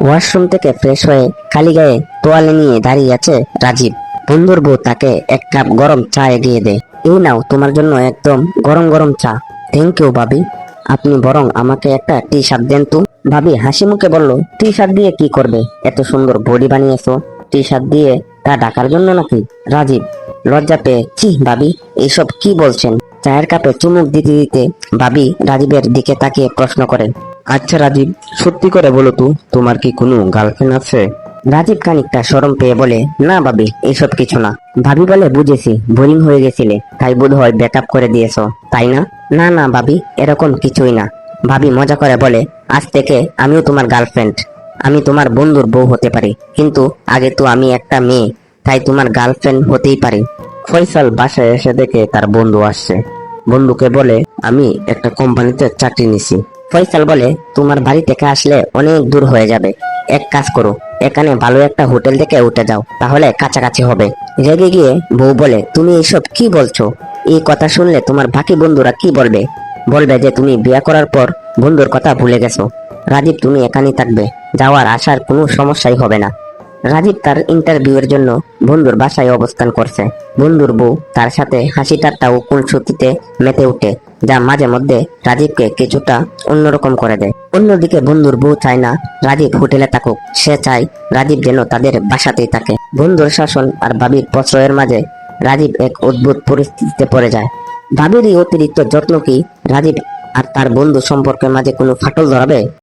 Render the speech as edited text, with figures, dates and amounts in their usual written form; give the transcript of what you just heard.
Washroom থেকে fresh হয়ে খালি গায়ে তোয়ালে নিয়ে দাঁড়িয়ে আছে রাজীব। বন্ধুর বউ তাকে এক কাপ গরম চা এগিয়ে দেয়। এই নাও তোমার জন্য একদম গরম গরম চা। থ্যাংক ইউ ভাবি। আপনি বরং আমাকে একটা টি শার্ট দেন তো। ভাবি হাসি মুখে বলল, টি শার্ট দিয়ে কি করবে? এত সুন্দর বডি বানিয়েছো, টি শার্ট দিয়ে তা ঢাকার জন্য নাকি? রাজীব লজ্জা পেয়ে, চি ভাবি, এইসব কি বলছেন? চায়ের কাপে চুমুক দিতে দিতে ভাবি রাজীবের দিকে তাকিয়ে প্রশ্ন করে, আচ্ছা রাজীব, সত্যি করে বলো তো, তোমার কি কোনো গার্লফ্রেন্ড আছে? রাজীব খানিকটা শরম পেয়ে বলে, না ভাবি, এইসব কিছু না। ভাবি বলে, বুঝেছি, বোরিং হয়ে গেছিলে, তাই বোধ হয় ব্রেকআপ করে দিয়েছো, তাই না? না না ভাবি, এরকম কিছুই না। ভাবি মজা করে বলে, আজ থেকে আমিও তোমার গার্লফ্রেন্ড। আমি তোমার বন্ধুর বউ হতে পারি, কিন্তু আগে তো আমি একটা মেয়ে, তাই তোমার গার্লফ্রেন্ড হতেই পারি। ফয়সাল বাসায় এসে দেখে তার বন্ধু আসছে। বন্ধুকে বলে, আমি একটা কোম্পানিতে চাকরি নিছি। ফয়সাল বলে, তোমার বাড়ি থেকে আসলে অনেক দূর হয়ে যাবে, এক কাজ করো, এখানে ভালো একটা হোটেল থেকে উঠে যাও, তাহলে কাছাকাছি হবে। রেগে গিয়ে বউ বলে, তুমি এইসব কি বলছো? এই কথা শুনলে তোমার বাকি বন্ধুরা কি বলবে? বলবে যে তুমি বিয়ে করার পর বন্ধুর কথা ভুলে গেছো। রাজীব, তুমি এখানেই থাকবে, যাওয়ার আসার কোনো সমস্যাই হবে না। রাজীব তার ইন্টারভিউয়ের জন্য বন্ধুর বাসায় অবস্থান করছে। বন্ধুর বউ তার সাথে হাসি ঠাট্টা ও খুনসুটিতে মেতে ওঠে, যা মাঝে মধ্যে রাজীবকে কিছুটা অন্যরকম করে দেয়। অন্যদিকে বন্ধুর বউ চায় না রাজীব হোটেলে থাকুক, সে চায় রাজীব যেন তাদের বাসাতেই থাকে। বন্ধুর শাসন আর ভাবির প্রশ্রয়ের মাঝে রাজীব এক অদ্ভুত পরিস্থিতিতে পড়ে যায়। ভাবির এই অতিরিক্ত যত্ন কি রাজীব আর তার বন্ধু সম্পর্কের মাঝে কোনো ফাটল ধরাবে?